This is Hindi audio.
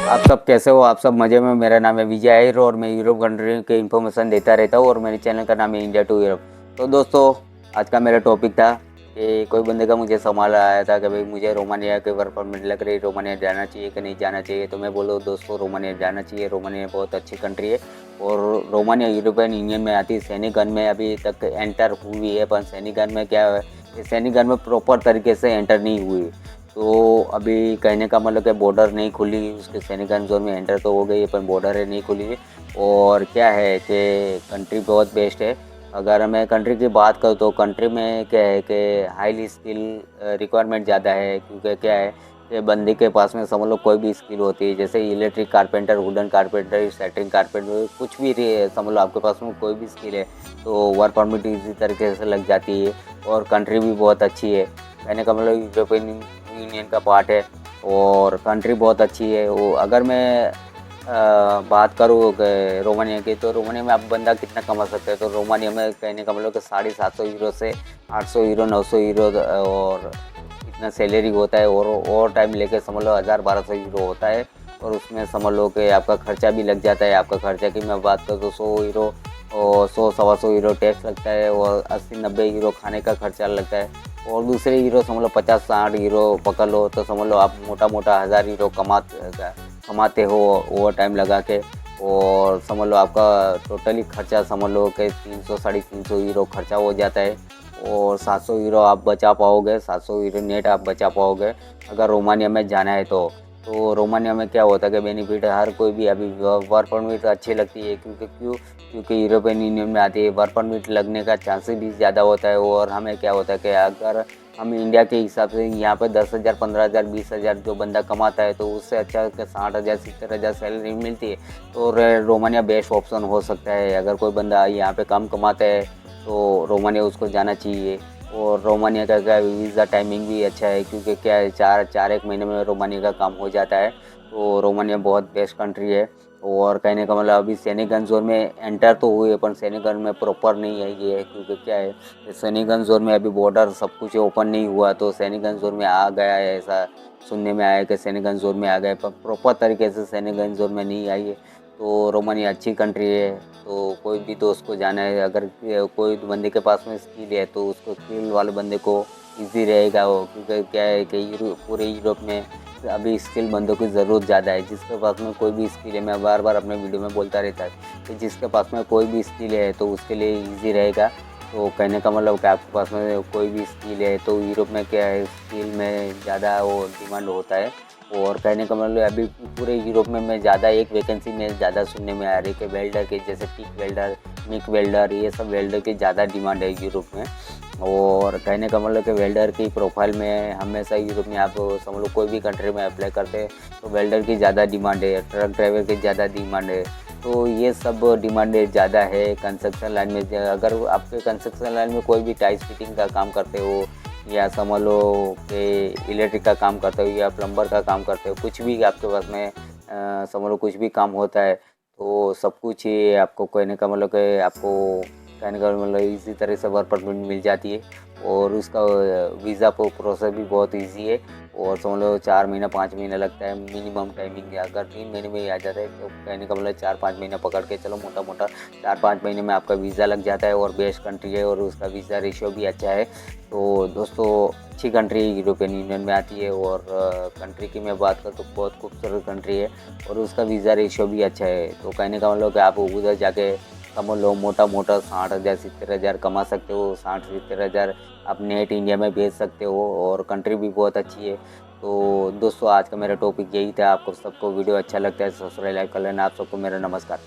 आप सब कैसे हो? आप सब मज़े में? मेरा नाम है विजय आहिर और मैं यूरोप कंट्री के इन्फॉर्मेशन देता रहता हूँ और मेरे चैनल का नाम है इंडिया टू यूरोप। तो दोस्तों, आज का मेरा टॉपिक था कि कोई बंदे का मुझे सवाल आया था कि भाई मुझे रोमानिया के वर्क परमिट लग रही, रोमानिया जाना चाहिए कि नहीं जाना चाहिए। तो मैं बोलूँ दोस्तों, रोमानिया जाना चाहिए। रोमानिया बहुत अच्छी कंट्री है और रोमानिया यूरोपियन यूनियन में आती है। सैनिकगण में अभी तक एंटर हुई है, पर सैनिकगण में क्या है कि सैनिकगण में प्रॉपर तरीके से एंटर नहीं हुई। तो अभी कहने का मतलब कि बॉर्डर नहीं खुली, उसके सैनिक जोन में एंटर तो हो गई है पर बॉर्डर है नहीं खुली है। और क्या है कि कंट्री बहुत बेस्ट है। अगर मैं कंट्री की बात करूँ तो कंट्री में क्या है कि हाईली स्किल रिक्वायरमेंट ज़्यादा है, क्योंकि क्या है कि बंदे के पास में समझ लो कोई भी स्किल होती है, जैसे इलेक्ट्रिक कारपेंटर, वुडन कारपेंटर, सेटरिंग कारपेंटर, कुछ भी समझ लो आपके पास में कोई भी स्किल है तो वर्क परमिट इजी तरीके से लग जाती है। और कंट्री भी बहुत अच्छी है, कहने का मतलब यूरोपियन यूनियन का पार्ट है और कंट्री बहुत अच्छी है। वो अगर मैं बात करूँ कि रोमानिया की, तो रोमानिया में आप बंदा कितना कमा सकते हैं, तो रोमानिया में कहने का मतलब कि 750 यूरो से 800 यूरो, 900 यूरो और इतना सैलरी होता है। और ओवर टाइम लेके समझ लो 1000-1200 यूरो होता है। और उसमें समझ लो कि आपका खर्चा भी लग जाता है। आपका खर्चा की मैं बात करूँ तो 100 यूरो और 100-125 यूरो टैक्स लगता है और 80-90 यूरो खाने का खर्चा लगता है। और दूसरे यूरो समझ लो 50-60 यूरो पकड़ लो, तो समझ लो आप मोटा मोटा 1000 यूरो कमाते हो ओवर टाइम लगा के। और समझ लो आपका टोटली खर्चा समझ लो कि 300-350 यूरो खर्चा हो जाता है। और 700 यूरो आप बचा पाओगे, 700 यूरो नेट आप बचा पाओगे अगर रोमानिया में जाना है तो रोमानिया में क्या होता है कि बेनिफिट हर कोई भी अभी वर्क परमिट अच्छी लगती है, क्योंकि यूरोपियन यूनियन में आती है। वर्क परमिट लगने का चांसेस भी ज़्यादा होता है। और हमें क्या होता है कि अगर हम इंडिया के हिसाब से यहाँ पे 10,000, 15,000, 20,000 जो बंदा कमाता है तो उससे अच्छा कि 60,000, 70,000 सैलरी मिलती है। तो रोमानिया बेस्ट ऑप्शन हो सकता है। अगर कोई बंदा यहाँ पे कम कमाता है तो रोमानिया उसको जाना चाहिए। और रोमानिया का क्या वीज़ा टाइमिंग भी अच्छा है, क्योंकि क्या है 4 एक महीने में रोमानिया का काम हो जाता है। तो रोमानिया बहुत बेस्ट कंट्री है। और कहने का मतलब अभी सैनिकगंज जोन में एंटर तो हुए पर सैनिकगंज में प्रॉपर नहीं है ये, क्योंकि क्या है सैनिकगंज जोन में अभी बॉर्डर सब कुछ ओपन नहीं हुआ, तो सैनिकगंज जोन में आ गया है, ऐसा सुनने में आया है कि सैनिकगंज जोन में आ गए, पर प्रॉपर तरीके से सैनिकगंज जोन में नहीं आई है। तो रोमानिया अच्छी कंट्री है। तो कोई भी दोस्त को जाना है, अगर कोई बंदे के पास में स्किल है तो उसको स्किल वाले बंदे को इजी रहेगा वो, क्योंकि क्या है कि पूरे यूरोप में अभी स्किल बंदों की ज़रूरत ज़्यादा है। जिसके पास में कोई भी स्किल है, मैं बार बार अपने वीडियो में बोलता रहता है कि जिसके पास में कोई भी स्किल है तो उसके लिए ईजी रहेगा। तो कहने का मतलब कि आपके पास में कोई भी स्किल है तो यूरोप में क्या है स्किल में ज़्यादा वो डिमांड होता है। और कहने का मतलब अभी पूरे यूरोप में मैं ज़्यादा एक वैकेंसी में ज़्यादा सुनने में आ रही है कि वेल्डर के, जैसे टिक वेल्डर, मिक वेल्डर, ये सब वेल्डर की ज़्यादा डिमांड है यूरोप में। और कहने का मतलब कि वेल्डर की प्रोफाइल में हमेशा यूरोप में आप समझ लो कोई भी कंट्री में अप्लाई करते हैं तो वेल्डर की ज़्यादा डिमांड है, ट्रक ड्राइवर की ज़्यादा डिमांड है। तो ये सब डिमांड ज़्यादा है कंस्ट्रक्शन लाइन में। अगर आपके कंस्ट्रक्शन लाइन में कोई भी टाइल्स फिटिंग का काम करते हो, या समझ लो कि इलेक्ट्रिक का काम करते हो, या प्लम्बर का काम करते हो, कुछ भी आपके पास में समझ लो कुछ भी काम होता है तो सब कुछ ही आपको कहने का मतलब कि आपको कहने का मतलब इसी तरह से वर्क परमिट मिल जाती है। और उसका वीज़ा प्रोसेस भी बहुत इजी है। और समझ लो 4 महीना 5 महीना लगता है मिनिमम टाइमिंग। अगर 3 महीने में ही आ जाता है तो कहने का मतलब 4-5 महीना पकड़ के चलो, मोटा मोटा 4-5 महीने में आपका वीज़ा लग जाता है। और बेस्ट कंट्री है और उसका वीज़ा रेशियो भी अच्छा है। तो दोस्तों, अच्छी कंट्री यूरोपियन यूनियन में आती है। और कंट्री की मैं बात करूँ तो बहुत खूबसूरत कंट्री है और उसका वीज़ा रेशियो भी अच्छा है। तो कहने का मतलब कि आप उधर जाके समझ लो मोटा मोटा 60,000, 70,000 कमा सकते हो। 60-70,000 आप नेट इंडिया में भेज सकते हो और कंट्री भी बहुत अच्छी है। तो दोस्तों, आज का मेरा टॉपिक यही था। आपको सबको वीडियो अच्छा लगता है सब्सक्राइब लाइक कर लेना। आप सबको मेरा नमस्कार।